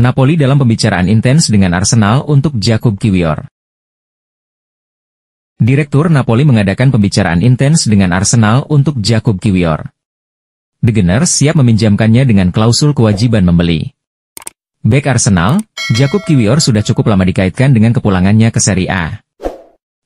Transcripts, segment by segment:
Napoli dalam pembicaraan intens dengan Arsenal untuk Jakub Kiwior. Direktur Napoli mengadakan pembicaraan intens dengan Arsenal untuk Jakub Kiwior. The Gunners siap meminjamkannya dengan klausul kewajiban membeli. Bek Arsenal, Jakub Kiwior sudah cukup lama dikaitkan dengan kepulangannya ke Serie A.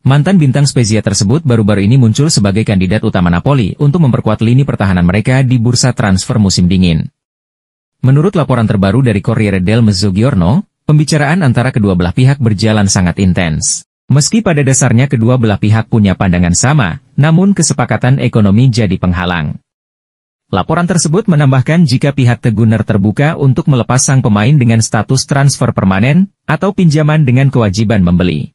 Mantan bintang Spezia tersebut baru-baru ini muncul sebagai kandidat utama Napoli untuk memperkuat lini pertahanan mereka di bursa transfer musim dingin. Menurut laporan terbaru dari Corriere del Mezzogiorno, pembicaraan antara kedua belah pihak berjalan sangat intens. Meski pada dasarnya kedua belah pihak punya pandangan sama, namun kesepakatan ekonomi jadi penghalang. Laporan tersebut menambahkan jika pihak The Gunners terbuka untuk melepas sang pemain dengan status transfer permanen, atau pinjaman dengan kewajiban membeli.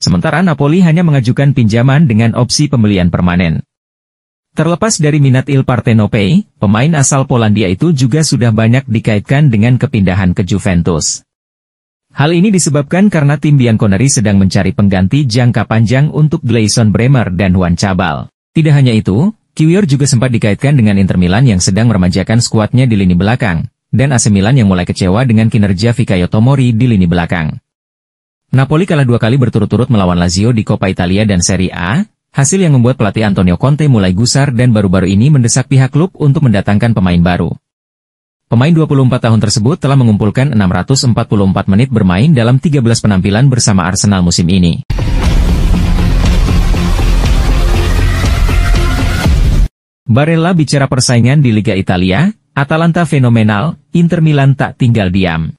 Sementara Napoli hanya mengajukan pinjaman dengan opsi pembelian permanen. Terlepas dari minat Il Partenopei, pemain asal Polandia itu juga sudah banyak dikaitkan dengan kepindahan ke Juventus. Hal ini disebabkan karena tim Bianconeri sedang mencari pengganti jangka panjang untuk Gleison Bremer dan Juan Cabal. Tidak hanya itu, Kiwior juga sempat dikaitkan dengan Inter Milan yang sedang meremajakan skuadnya di lini belakang, dan AC Milan yang mulai kecewa dengan kinerja Fikayo Tomori di lini belakang. Napoli kalah 2 kali berturut-turut melawan Lazio di Coppa Italia dan Serie A, hasil yang membuat pelatih Antonio Conte mulai gusar dan baru-baru ini mendesak pihak klub untuk mendatangkan pemain baru. Pemain 24 tahun tersebut telah mengumpulkan 644 menit bermain dalam 13 penampilan bersama Arsenal musim ini. Barella bicara persaingan di Liga Italia, Atalanta fenomenal, Inter Milan tak tinggal diam.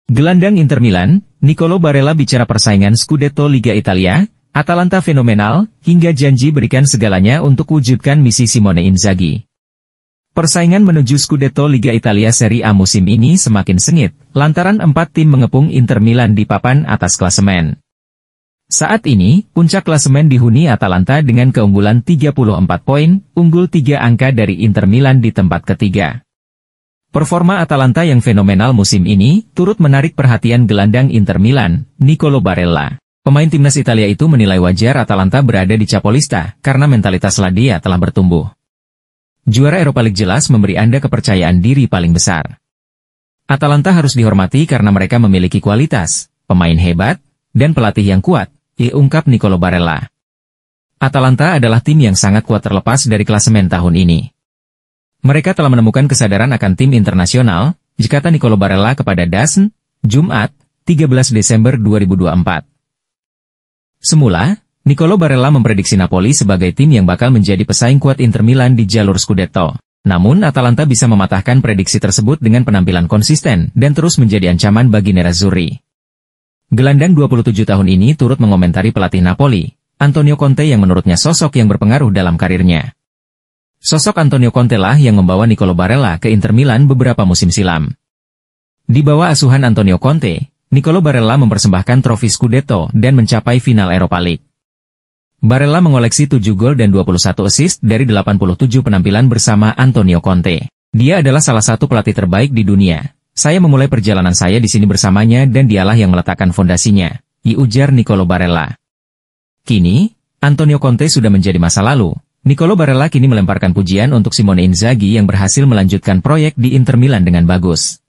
Gelandang Inter Milan, Nicolo Barella bicara persaingan Scudetto Liga Italia, Atalanta fenomenal, hingga janji berikan segalanya untuk wujudkan misi Simone Inzaghi. Persaingan menuju Scudetto Liga Italia Serie A musim ini semakin sengit, lantaran 4 tim mengepung Inter Milan di papan atas klasemen. Saat ini, puncak klasemen dihuni Atalanta dengan keunggulan 34 poin, unggul 3 angka dari Inter Milan di tempat ketiga. Performa Atalanta yang fenomenal musim ini, turut menarik perhatian gelandang Inter Milan, Nicolo Barella. Pemain timnas Italia itu menilai wajar Atalanta berada di capolista, karena mentalitas Ladia telah bertumbuh. Juara Europa League jelas memberi Anda kepercayaan diri paling besar. Atalanta harus dihormati karena mereka memiliki kualitas, pemain hebat, dan pelatih yang kuat, ungkap Nicolo Barella. Atalanta adalah tim yang sangat kuat terlepas dari klasemen tahun ini. Mereka telah menemukan kesadaran akan tim internasional, kata Nicolo Barella kepada DAZN, Jumat, 13 Desember 2024. Semula, Nicolo Barella memprediksi Napoli sebagai tim yang bakal menjadi pesaing kuat Inter Milan di jalur Scudetto. Namun Atalanta bisa mematahkan prediksi tersebut dengan penampilan konsisten dan terus menjadi ancaman bagi Nerazzurri. Gelandang 27 tahun ini turut mengomentari pelatih Napoli, Antonio Conte yang menurutnya sosok yang berpengaruh dalam karirnya. Sosok Antonio Conte lah yang membawa Nicolo Barella ke Inter Milan beberapa musim silam. Di bawah asuhan Antonio Conte, Nicolo Barella mempersembahkan trofi Scudetto dan mencapai final Europa League. Barella mengoleksi 7 gol dan 21 assist dari 87 penampilan bersama Antonio Conte. Dia adalah salah satu pelatih terbaik di dunia. Saya memulai perjalanan saya di sini bersamanya dan dialah yang meletakkan fondasinya, ujar Nicolo Barella. Kini, Antonio Conte sudah menjadi masa lalu. Nicolo Barella kini melemparkan pujian untuk Simone Inzaghi yang berhasil melanjutkan proyek di Inter Milan dengan bagus.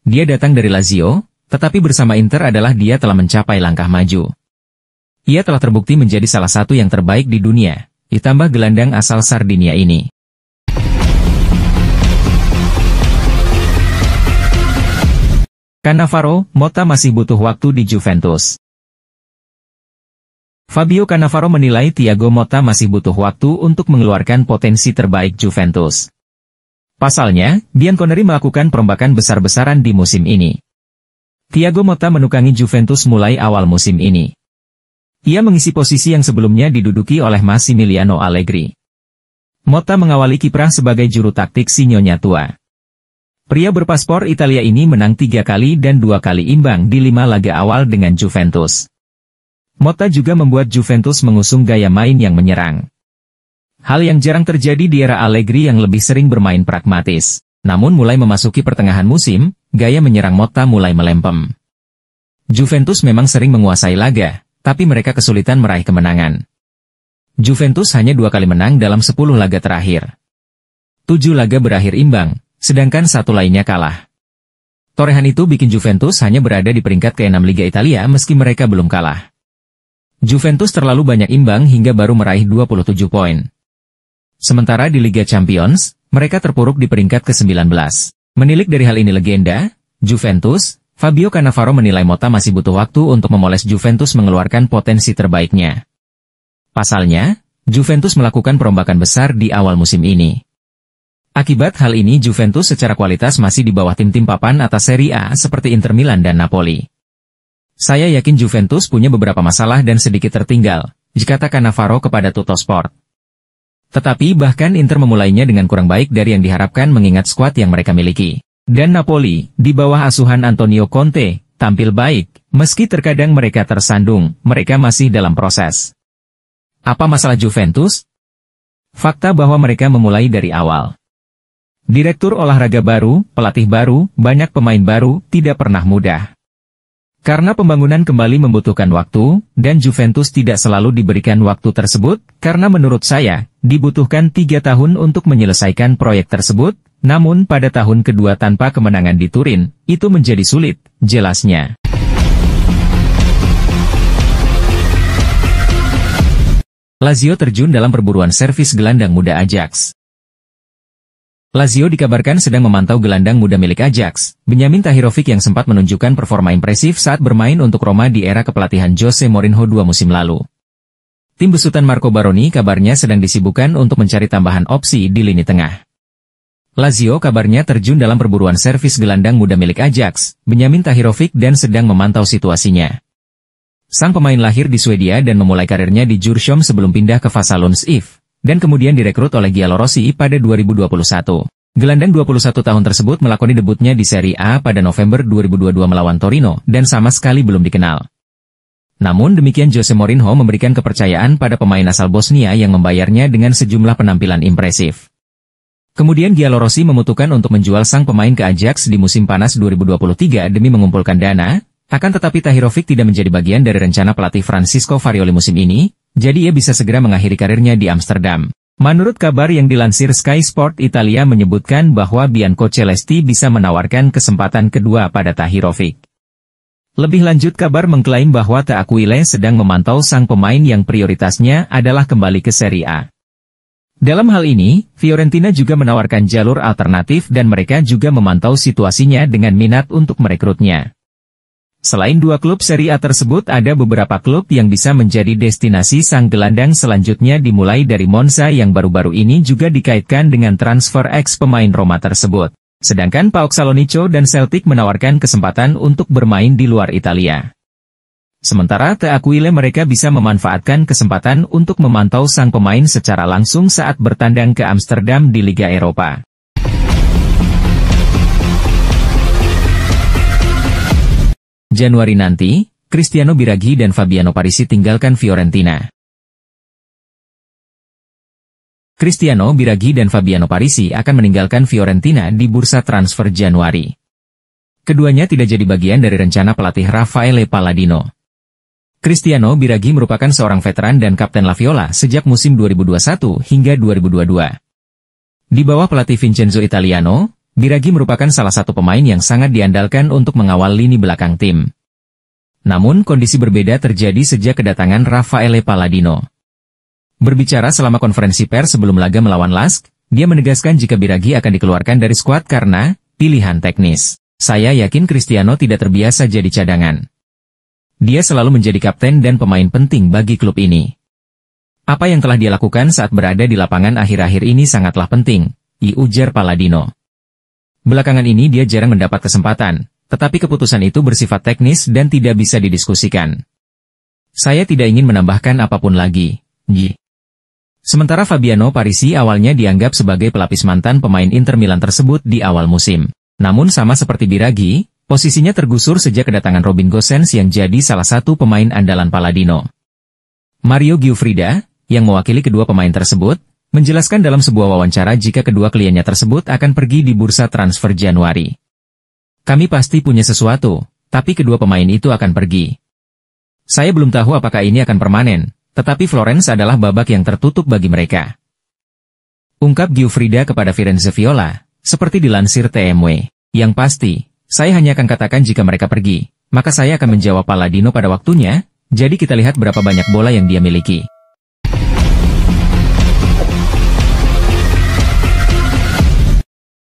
Dia datang dari Lazio, tetapi bersama Inter adalah dia telah mencapai langkah maju. Ia telah terbukti menjadi salah satu yang terbaik di dunia, ditambah gelandang asal Sardinia ini. Cannavaro, Motta masih butuh waktu di Juventus. Fabio Cannavaro menilai Thiago Motta masih butuh waktu untuk mengeluarkan potensi terbaik Juventus. Pasalnya, Bianconeri melakukan perombakan besar-besaran di musim ini. Thiago Motta menukangi Juventus mulai awal musim ini. Ia mengisi posisi yang sebelumnya diduduki oleh Massimiliano Allegri. Motta mengawali kiprah sebagai juru taktik si Nyonya tua. Pria berpaspor Italia ini menang 3 kali dan 2 kali imbang di 5 laga awal dengan Juventus. Motta juga membuat Juventus mengusung gaya main yang menyerang. Hal yang jarang terjadi di era Allegri yang lebih sering bermain pragmatis. Namun mulai memasuki pertengahan musim, gaya menyerang Motta mulai melempem. Juventus memang sering menguasai laga, tapi mereka kesulitan meraih kemenangan. Juventus hanya 2 kali menang dalam 10 laga terakhir. 7 laga berakhir imbang, sedangkan 1 lainnya kalah. Torehan itu bikin Juventus hanya berada di peringkat ke-6 Liga Italia meski mereka belum kalah. Juventus terlalu banyak imbang hingga baru meraih 27 poin. Sementara di Liga Champions, mereka terpuruk di peringkat ke-19. Menilik dari hal ini legenda, Juventus, Fabio Cannavaro menilai Motta masih butuh waktu untuk memoles Juventus mengeluarkan potensi terbaiknya. Pasalnya, Juventus melakukan perombakan besar di awal musim ini. Akibat hal ini Juventus secara kualitas masih di bawah tim-tim papan atas Serie A seperti Inter Milan dan Napoli. Saya yakin Juventus punya beberapa masalah dan sedikit tertinggal, kata Cannavaro kepada Tuttosport. Tetapi bahkan Inter memulainya dengan kurang baik dari yang diharapkan mengingat skuad yang mereka miliki. Dan Napoli, di bawah asuhan Antonio Conte, tampil baik, meski terkadang mereka tersandung, mereka masih dalam proses. Apa masalah Juventus? Fakta bahwa mereka memulai dari awal. Direktur olahraga baru, pelatih baru, banyak pemain baru, tidak pernah mudah. Karena pembangunan kembali membutuhkan waktu, dan Juventus tidak selalu diberikan waktu tersebut, karena menurut saya, dibutuhkan 3 tahun untuk menyelesaikan proyek tersebut, namun pada tahun kedua tanpa kemenangan di Turin, itu menjadi sulit, jelasnya. Lazio terjun dalam perburuan servis gelandang muda Ajax. Lazio dikabarkan sedang memantau gelandang muda milik Ajax, Benjamin Tahirovic yang sempat menunjukkan performa impresif saat bermain untuk Roma di era kepelatihan Jose Mourinho 2 musim lalu. Tim besutan Marco Baroni kabarnya sedang disibukkan untuk mencari tambahan opsi di lini tengah. Lazio kabarnya terjun dalam perburuan servis gelandang muda milik Ajax, Benjamin Tahirovic dan sedang memantau situasinya. Sang pemain lahir di Swedia dan memulai karirnya di Djursholm sebelum pindah ke Vasalunds IV. Dan kemudian direkrut oleh Giallorossi pada 2021. Gelandang 21 tahun tersebut melakoni debutnya di Serie A pada November 2022 melawan Torino, dan sama sekali belum dikenal. Namun demikian Jose Mourinho memberikan kepercayaan pada pemain asal Bosnia yang membayarnya dengan sejumlah penampilan impresif. Kemudian Giallorossi memutuskan untuk menjual sang pemain ke Ajax di musim panas 2023 demi mengumpulkan dana, akan tetapi Tahirovic tidak menjadi bagian dari rencana pelatih Francisco Farioli musim ini, jadi ia bisa segera mengakhiri karirnya di Amsterdam. Menurut kabar yang dilansir Sky Sport Italia menyebutkan bahwa Bianco Celesti bisa menawarkan kesempatan kedua pada Tahirovic. Lebih lanjut kabar mengklaim bahwa T'Aquile sedang memantau sang pemain yang prioritasnya adalah kembali ke Serie A. Dalam hal ini, Fiorentina juga menawarkan jalur alternatif dan mereka juga memantau situasinya dengan minat untuk merekrutnya. Selain 2 klub Serie A tersebut ada beberapa klub yang bisa menjadi destinasi sang gelandang selanjutnya dimulai dari Monza yang baru-baru ini juga dikaitkan dengan transfer ex pemain Roma tersebut. Sedangkan PAOK Salonico dan Celtic menawarkan kesempatan untuk bermain di luar Italia. Sementara T'Aquile mereka bisa memanfaatkan kesempatan untuk memantau sang pemain secara langsung saat bertandang ke Amsterdam di Liga Eropa. Januari nanti, Cristiano Biraghi dan Fabiano Parisi tinggalkan Fiorentina. Cristiano Biraghi dan Fabiano Parisi akan meninggalkan Fiorentina di bursa transfer Januari. Keduanya tidak jadi bagian dari rencana pelatih Raffaele Palladino. Cristiano Biraghi merupakan seorang veteran dan kapten La Viola sejak musim 2021 hingga 2022. Di bawah pelatih Vincenzo Italiano, Biraghi merupakan salah satu pemain yang sangat diandalkan untuk mengawal lini belakang tim. Namun kondisi berbeda terjadi sejak kedatangan Raffaele Palladino. Berbicara selama konferensi pers sebelum laga melawan Lask, dia menegaskan jika Biraghi akan dikeluarkan dari skuad karena pilihan teknis. Saya yakin Cristiano tidak terbiasa jadi cadangan. Dia selalu menjadi kapten dan pemain penting bagi klub ini. Apa yang telah dia lakukan saat berada di lapangan akhir-akhir ini sangatlah penting, ujar Palladino. Belakangan ini dia jarang mendapat kesempatan, tetapi keputusan itu bersifat teknis dan tidak bisa didiskusikan. Saya tidak ingin menambahkan apapun lagi. Sementara Fabiano Parisi awalnya dianggap sebagai pelapis mantan pemain Inter Milan tersebut di awal musim. Namun sama seperti Biraghi, posisinya tergusur sejak kedatangan Robin Gosens yang jadi salah satu pemain andalan Palladino. Mario Giuffrida, yang mewakili kedua pemain tersebut, menjelaskan dalam sebuah wawancara jika kedua kliennya tersebut akan pergi di bursa transfer Januari. Kami pasti punya sesuatu, tapi kedua pemain itu akan pergi. Saya belum tahu apakah ini akan permanen, tetapi Florence adalah babak yang tertutup bagi mereka. Ungkap Giuffrida kepada Firenze Viola, seperti dilansir TMW. Yang pasti, Saya hanya akan katakan jika mereka pergi, maka saya akan menjawab Palladino pada waktunya, jadi kita lihat berapa banyak bola yang dia miliki.